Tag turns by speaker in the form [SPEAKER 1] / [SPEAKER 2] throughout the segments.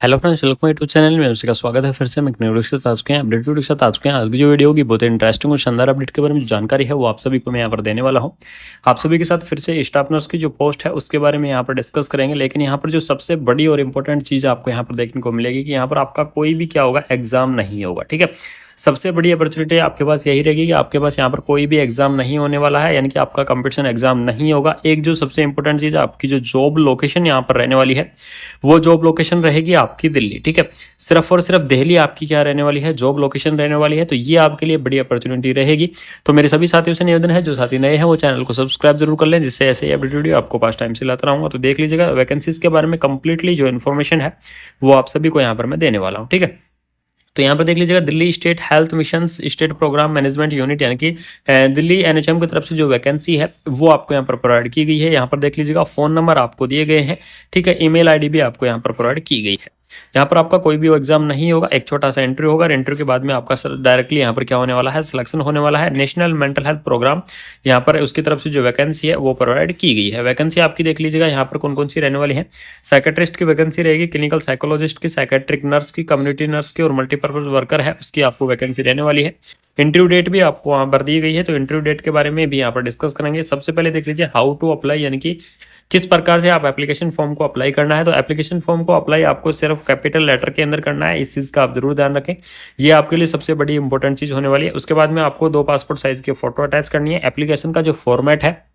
[SPEAKER 1] Hello friends, welcome YouTube channel में आप सभी का स्वागत है। फिर से हम एक नई वीडियो के साथ आ चुके हैं, अपडेट वीडियो के साथ आ चुके हैं। आज की जो वीडियो होगी बहुत इंटरेस्टिंग और शानदार अपडेट के बारे में जो जानकारी है वो आप सभी को मैं यहाँ पर देने वाला हूँ। आप सभी के साथ फिर से स्टाफ नर्स की जो पोस्ट है उसके बारे में यहाँ पर डिस्कस करेंगे। लेकिन यहाँ पर जो सबसे बड़ी और इंपॉर्टेंट चीज़ आपको यहाँ पर देखने को मिलेगी कि यहाँ पर आपका कोई भी क्या होगा, एग्जाम नहीं होगा। ठीक है, सबसे बड़ी अपॉर्चुनिटी आपके पास यही रहेगी कि आपके पास यहाँ पर कोई भी एग्जाम नहीं होने वाला है, यानी कि आपका कंपटीशन एग्जाम नहीं होगा। एक जो सबसे इंपॉर्टेंट चीज़ है, आपकी जो जॉब लोकेशन यहाँ पर रहने वाली है वो जॉब लोकेशन रहेगी आपकी दिल्ली। ठीक है, सिर्फ और सिर्फ दिल्ली आपकी क्या रहने वाली है, जॉब लोकेशन रहने वाली है। तो ये आपके लिए बड़ी अपॉर्चुनिटी रहेगी। तो मेरे सभी साथियों से निवेदन है, जो साथी नए हैं वो चैनल को सब्सक्राइब जरूर कर लें, जिससे ऐसे ही अपडेट वीडियो आपको पास टाइम से लाता रहूँगा। तो देख लीजिएगा, वैकेंसीज के बारे में कंप्लीटली जो इन्फॉर्मेशन है वो आप सभी को यहाँ पर मैं देने वाला हूँ। ठीक है, तो यहाँ पर देख लीजिएगा, Delhi state health mission state programme management unit, यानी कि दिल्ली एनएचएम की तरफ से जो वैकेंसी है वो आपको यहाँ पर प्रोवाइड की गई है। यहाँ पर देख लीजिएगा, फोन नंबर आपको दिए गए हैं। ठीक है, ईमेल आईडी भी आपको यहाँ पर प्रोवाइड की गई है। यहाँ पर आपका कोई भी एग्जाम नहीं होगा, एक छोटा सा इंटरव्यू होगा। इंटरव्यू के बाद में आपका डायरेक्टली यहाँ पर क्या होने वाला है, सिलेक्शन होने वाला है। नेशनल मेंटल हेल्थ प्रोग्राम यहाँ पर उसकी तरफ से जो वैकेंसी है वो प्रोवाइड की गई है। वैकेंसी आपकी देख लीजिएगा यहाँ पर कौन कौन सी रहने वाली है। साइकेट्रिस्ट की वैकेंसी रहेगी, क्लिनिकल साइकोलॉजिस्ट की, साइकेट्रिक नर्स की, कम्युनिटी नर्स की और मल्टीपर्पज वर्कर है उसकी आपको वैकेंसी रहने वाली है। इंटरव्यू डेट भी आपको वहाँ पर दी गई है, तो इंटरव्यू डेट के बारे में भी यहाँ पर डिस्कस करेंगे। सबसे पहले देख लीजिए, हाउ टू अप्लाई, यानी कि किस प्रकार से आप एप्लीकेशन फॉर्म को अप्लाई करना है। तो एप्लीकेशन फॉर्म को अप्लाई आपको सिर्फ कैपिटल लेटर के अंदर करना है, इस चीज़ का आप जरूर ध्यान रखें। ये आपके लिए सबसे बड़ी इंपॉर्टेंट चीज़ होने वाली है। उसके बाद में आपको 2 पासपोर्ट साइज की फोटो अटैच करनी है। एप्लीकेशन का जो फॉर्मेट है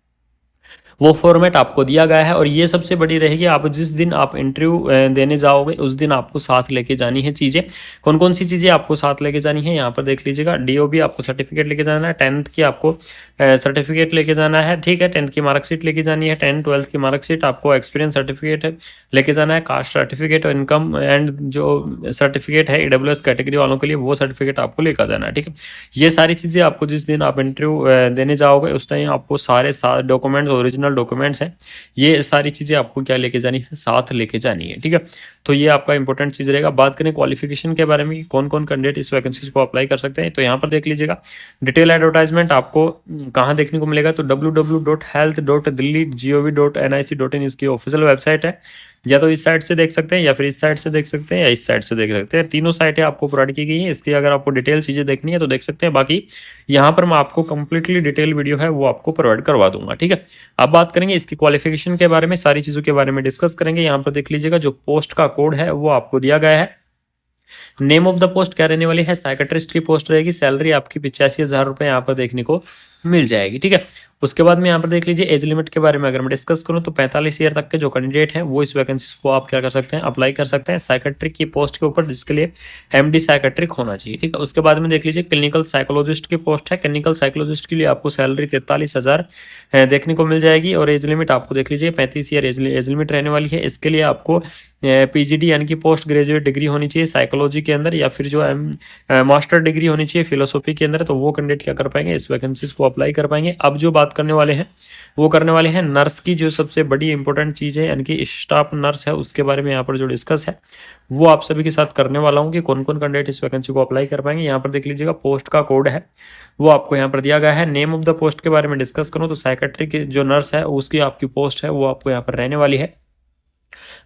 [SPEAKER 1] वो फॉर्मेट आपको दिया गया है, और ये सबसे बड़ी रहेगी, आप जिस दिन आप इंटरव्यू देने जाओगे उस दिन आपको साथ लेके जानी है चीज़ें। कौन कौन सी चीज़ें आपको साथ लेके जानी है, यहाँ पर देख लीजिएगा। डीओबी आपको सर्टिफिकेट लेके जाना है, 10th की आपको सर्टिफिकेट लेके जाना है। ठीक है, 10th की मार्कशीट लेके जानी है, 10th 12th की मार्कशीट, आपको एक्सपीरियंस सर्टिफिकेट लेके जाना है, कास्ट सर्टिफिकेट और इनकम एंड जो सर्टिफिकेट है ईडब्ल्यूएस कैटेगरी वालों के लिए वो सर्टिफिकेट आपको लेकर जाना है। ठीक है, ये सारी चीज़ें आपको जिस दिन आप इंटरव्यू देने जाओगे उस टाइम आपको सारे डॉक्यूमेंट्स, ओरिजिनल डॉक्यूमेंट्स हैं, ये सारी चीज़ें आपको क्या लेके जानी है, साथ लेके जानी है। ठीक है, तो ये आपका इंपॉर्टेंट चीज़ रहेगा। बात करें क्वालिफिकेशन के बारे में, कौन कौन कैंडिडेट इस वैकेंसीज को अप्लाई कर सकते हैं, तो यहाँ पर देख लीजिएगा, डिटेल एडवर्टाइजमेंट आपको कहाँ देखने को मिलेगा, तो www.health.delhi.gov.nic.in इसकी ऑफिशियल वेबसाइट है। या तो इस साइट से देख सकते हैं, या फिर इस साइट से देख सकते हैं, या इस साइट से देख सकते हैं। तीनों साइटें आपको प्रोवाइड की गई हैं। इसकी अगर आपको डिटेल चीज़ें देखनी है तो देख सकते हैं। बाकी यहाँ पर मैं आपको कंप्लीटली डिटेल वीडियो है वो आपको प्रोवाइड करवा दूंगा। ठीक है, अब बात करेंगे इसकी क्वालिफिकेशन के बारे में, सारी चीज़ों के बारे में डिस्कस करेंगे। यहाँ पर देख लीजिएगा, जो पोस्ट का कोड है वो आपको दिया गया है। नेम ऑफ द पोस्ट क्या रहने वाली है, साइकेट्रिस्ट की पोस्ट रहेगी। सैलरी आपकी 85,000 रुपये यहाँ पर देखने को मिल जाएगी। ठीक है, उसके बाद में यहाँ पर देख लीजिए, एज लिमिट के बारे में अगर मैं डिस्कस करूँ तो 45 ईयर तक के जो कैंडिडेट हैं वो इस वैकेंसी को आप क्या कर सकते हैं, अप्लाई कर सकते हैं साइकेट्रिक की पोस्ट के ऊपर, जिसके लिए एमडी साइकेट्रिक होना चाहिए। ठीक है, उसके बाद में देख लीजिए, क्लिनिकल साइकोलॉजिस्ट की पोस्ट है। क्लिनिकल साइकोलॉजिस्ट के लिए आपको सैलरी 43,000 देखने को मिल जाएगी, और एज लिमिट आपको देख लीजिए 35 ईयर एज लिमिट रहने वाली है। इसके लिए आपको पीजीडी यानी कि पोस्ट ग्रेजुएट डिग्री होनी चाहिए साइकोलॉजी के अंदर, या फिर जो मास्टर डिग्री होनी चाहिए फिलोसॉफी के अंदर। तो वो कैंडिडेट क्या कर पाएंगे, इस वैकेंसीज को अप्लाई कर पाएंगे। अब जो बात करने वाले हैं वो करने वाले हैं नर्स की, जो सबसे बड़ी इंपॉर्टेंट चीज़ है, यानी कि स्टाफ नर्स है, उसके बारे में यहाँ पर जो डिस्कस है वो आप सभी के साथ करने वाला हूँ कि कौन कौन कैंडिडेट इस वैकेंसी को अप्लाई कर पाएंगे। यहाँ पर देख लीजिएगा, पोस्ट का कोड है वो आपको यहाँ पर दिया गया है। नेम ऑफ द पोस्ट के बारे में डिस्कस करूँ तो साइकेट्रिक जो नर्स है उसकी आपकी पोस्ट है वो आपको यहाँ पर रहने वाली है।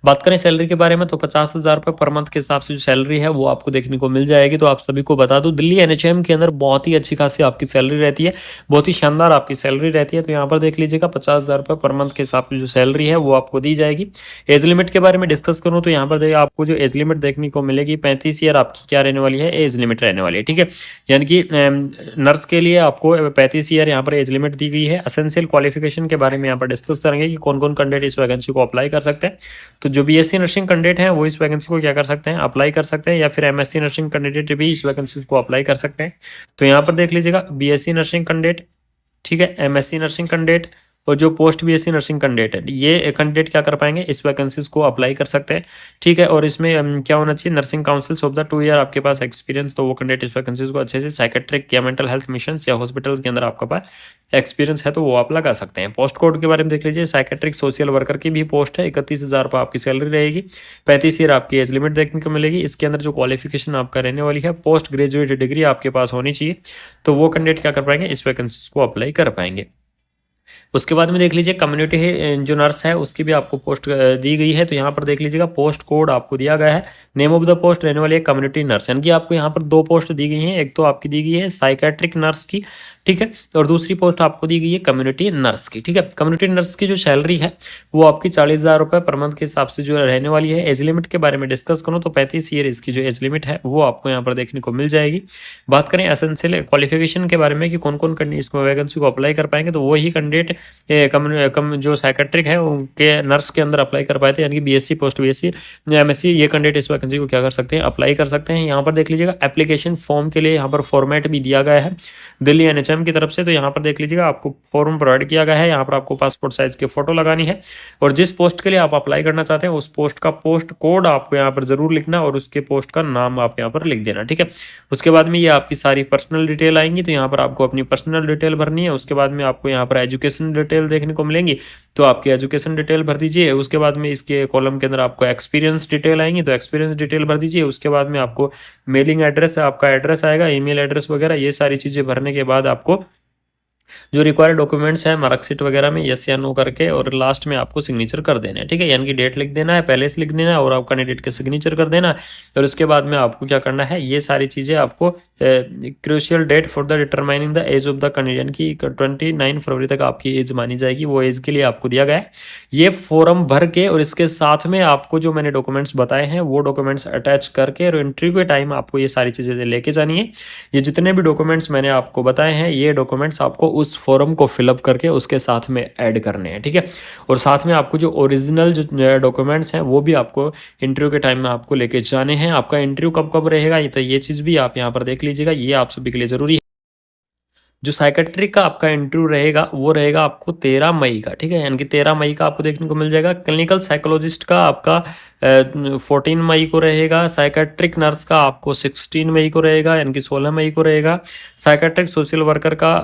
[SPEAKER 1] बात करें सैलरी के बारे में तो 50,000 रुपये पर मंथ के हिसाब से जो सैलरी है वो आपको देखने को मिल जाएगी। तो आप सभी को बता दूं, दिल्ली एनएचएम के अंदर बहुत ही अच्छी खासी आपकी सैलरी रहती है, बहुत ही शानदार आपकी सैलरी रहती है। तो यहाँ पर देख लीजिएगा, 50,000 रुपये पर मंथ के हिसाब से जो सैलरी है वो आपको दी जाएगी। एज लिमिट के बारे में डिस्कस करूँ तो यहाँ पर आपको जो एज लिमिट देखने को मिलेगी 35 ईयर आपकी क्या रहने वाली है, एज लिमिट रहने वाली है। ठीक है, यानी कि नर्स के लिए आपको 35 ईयर यहाँ पर एज लिमिट दी गई है। असेंशियल क्वालिफिकेशन के बारे में यहाँ पर डिस्कस करेंगे कि कौन कौन कैंडिडेट इस वैकेंसी को अप्लाई कर सकते हैं। तो जो बीएससी नर्सिंग कैंडिडेट हैं वो इस वैकेंसी को क्या कर सकते हैं, अप्लाई कर सकते हैं, या फिर एमएससी नर्सिंग कैंडिडेट भी इस वैकेंसी को अप्लाई कर सकते हैं। तो यहाँ पर देख लीजिएगा, बीएससी नर्सिंग कैंडिडेट, ठीक है, एमएससी नर्सिंग कैंडिडेट और जो पोस्ट बीएससी नर्सिंग कैंडिडेट है, ये कैंडिडेट क्या कर पाएंगे, इस वैकेंसीज को अप्लाई कर सकते हैं। ठीक है, और इसमें क्या होना चाहिए, nursing councils of the 2 year आपके पास एक्सपीरियंस, तो वो कैंडिडेट इस वैकेंसीज को अच्छे से साइकेट्रिक या मेंटल हेल्थ मिशन या हॉस्पिटल के अंदर आपका पास एक्सपीरियंस है तो वो आप लगा सकते हैं। पोस्ट कोड के बारे में देख लीजिए, साइकेट्रिक सोशल वर्कर की भी पोस्ट है, 31,000 रुपये आपकी सैलरी रहेगी, 35 ईयर आपकी एज लिमिट देखने को मिलेगी। इसके अंदर जो क्वालिफिकेशन आपका रहने वाली है, पोस्ट ग्रेजुएट डिग्री आपके पास होनी चाहिए। तो वो कैंडिडेट क्या कर पाएंगे, इस वैकेंसीज को अप्लाई कर पाएंगे। उसके बाद में देख लीजिए कम्युनिटी है जो नर्स है उसकी भी आपको पोस्ट दी गई है। तो यहाँ पर देख लीजिएगा पोस्ट कोड आपको दिया गया है। नेम ऑफ द पोस्ट रहने वाली है कम्युनिटी नर्स, यानी कि आपको यहाँ पर दो पोस्ट दी गई हैं। एक तो आपकी दी गई है साइकेट्रिक नर्स की, ठीक है, और दूसरी पोस्ट आपको दी गई है कम्युनिटी नर्स की, ठीक है। कम्युनिटी नर्स की जो सैलरी है वो आपकी 40,000 रुपये पर मंथ के हिसाब से जो रहने वाली है। एज लिमिट के बारे में डिस्कस करूँ तो 35 ईयर इसकी जो एज लिमिट है वो आपको यहाँ पर देखने को मिल जाएगी। बात करें एसेंशियल क्वालिफिकेशन के बारे में कि कौन कौन इसको वैकेंसी को अप्लाई कर पाएंगे, तो वही कैंडिडेट जो साइकेट्रिक है उनके नर्स के अंदर अप्लाई कर पाए थे, यानी कि बीएससी पोस्ट बीएससी एमएससी, ये कैंडिडेट इस वैकेंसी को क्या कर सकते हैं, अप्लाई कर सकते हैं। यहाँ पर देख लीजिएगा एप्लीकेशन फॉर्म के लिए यहाँ पर फॉर्मेट भी दिया गया है दिल्ली एनएचएम की तरफ से। तो यहाँ पर देख लीजिएगा आपको फॉर्म प्रोवाइड किया गया है। यहाँ पर आपको पासपोर्ट साइज की फोटो लगानी है और जिस पोस्ट के लिए आप अप्लाई करना चाहते हैं उस पोस्ट का पोस्ट कोड आपको यहाँ पर जरूर लिखना और उसके पोस्ट का नाम आप यहाँ पर लिख देना, ठीक है। उसके बाद में ये आपकी सारी पर्सनल डिटेल आएंगी, तो यहाँ पर आपको अपनी पर्सनल डिटेल भरनी है। उसके बाद में आपको यहाँ पर एजुकेशन डिटेल देखने को मिलेंगी, तो आपकी एजुकेशन डिटेल भर दीजिए। उसके बाद में इसके कॉलम के अंदर आपको एक्सपीरियंस डिटेल आएंगी, तो एक्सपीरियंस डिटेल भर दीजिए। उसके बाद में आपको मेलिंग एड्रेस, आपका एड्रेस आएगा, ईमेल एड्रेस वगैरह, ये सारी चीज़ें भरने के बाद आपको जो रिक्वायर्ड डॉक्यूमेंट्स है मार्कशीट वगैरह में यस या नो करके और लास्ट में आपको सिग्नेचर कर देना है, ठीक है। यानी कि डेट लिख देना है, पहले से लिख देना है और आप कैंडिडेट के सिग्नेचर कर देना है। और उसके बाद में आपको क्या करना है, ये सारी चीज़ें आपको crucial date for the determining the age of the candidate की 29 फरवरी तक आपकी एज मानी जाएगी, वो एज के लिए आपको दिया गया है। ये फॉर्म भर के और इसके साथ में आपको जो मैंने डॉक्यूमेंट्स बताए हैं वो डॉक्यूमेंट्स अटैच करके और इंटरव्यू के टाइम आपको ये सारी चीज़ें लेके जानी है। ये जितने भी डॉक्यूमेंट्स मैंने आपको बताए हैं ये डॉक्यूमेंट्स आपको उस फॉर्म को फिलअप करके उसके साथ में ऐड करने हैं, ठीक है। और साथ में आपको जो ओरिजिनल जो डॉक्यूमेंट्स हैं वो भी आपको इंटरव्यू के टाइम में आपको लेके जाने हैं। आपका इंटरव्यू कब कब रहेगा तो ये चीज़ भी आप यहाँ पर देख लीजिएगा, ये आप सभी के लिए जरूरी है। जो साइकेट्रिक का आपका इंटरव्यू रहेगा वो रहेगा आपको 13 मई का, ठीक है, यानी कि 13 मई का आपको देखने को मिल जाएगा। क्लिनिकल साइकोलॉजिस्ट का आपका 14 मई को रहेगा। साइकेट्रिक नर्स का आपको 16 मई को रहेगा, यानी कि 16 मई को रहेगा। साइकेट्रिक सोशल वर्कर का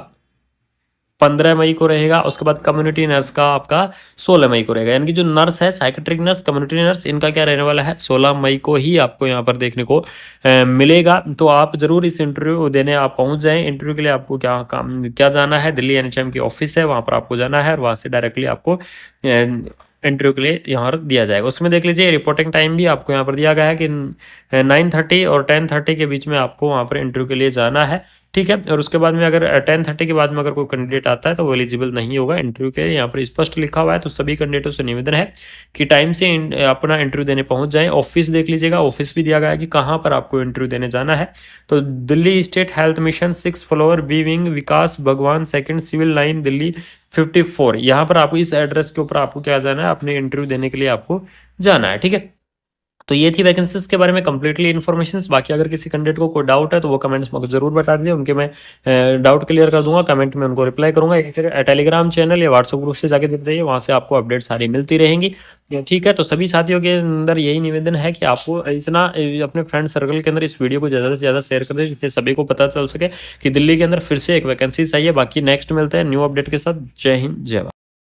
[SPEAKER 1] 15 मई को रहेगा। उसके बाद कम्युनिटी नर्स का आपका 16 मई को रहेगा, यानी कि जो नर्स है साइकेट्रिक नर्स, कम्युनिटी नर्स, इनका क्या रहने वाला है 16 मई को ही आपको यहाँ पर देखने को मिलेगा। तो आप जरूर इस इंटरव्यू देने आप पहुंच जाएं। इंटरव्यू के लिए आपको क्या जाना है, दिल्ली एनएचएम की ऑफिस है वहाँ पर आपको जाना है और वहाँ से डायरेक्टली आपको इंटरव्यू के लिए यहाँ पर दिया जाएगा। उसमें देख लीजिए रिपोर्टिंग टाइम भी आपको यहाँ पर दिया गया है कि 9:30 और 10:30 के बीच में आपको वहाँ पर इंटरव्यू के लिए जाना है, ठीक है। और उसके बाद में अगर 10:30 के बाद में अगर कोई कैंडिडेट आता है तो वो एलिजिबल नहीं होगा इंटरव्यू के लिए, यहाँ पर स्पष्ट लिखा हुआ है। तो सभी कैंडिडेटों से निवेदन है कि टाइम से अपना इंटरव्यू देने पहुंच जाएं। ऑफिस देख लीजिएगा, ऑफिस भी दिया गया है कि कहाँ पर आपको इंटरव्यू देने जाना है। तो Delhi state health mission 6 floor B wing, Vikas Bhawan second, civil line, Delhi 54। यहाँ पर आपको इस एड्रेस के ऊपर आपको क्या जाना है, अपने इंटरव्यू देने के लिए आपको जाना है, ठीक है। तो ये थी वैकेंसीज के बारे में कंप्लीटली इन्फॉर्मेशन। बाकी अगर किसी कैंडिडेट को कोई डाउट है तो वो कमेंट्स में जरूर बता दीजिए, उनके मैं डाउट क्लियर कर दूंगा, कमेंट में उनको रिप्लाई करूंगा। या फिर टेलीग्राम चैनल या व्हाट्सएप ग्रुप से जाके देख जाइए, वहाँ से आपको अपडेट सारी मिलती रहेंगी, ठीक है। तो सभी साथियों के अंदर यही निवेदन है कि आपको इतना अपने फ्रेंड सर्कल के अंदर इस वीडियो को ज़्यादा से ज़्यादा शेयर कर दें जिससे सभी को पता चल सके कि दिल्ली के अंदर फिर से एक वैकेंसी आई है। बाकी नेक्स्ट मिलते हैं न्यू अपडेट के साथ। जय हिंद, जय भारत।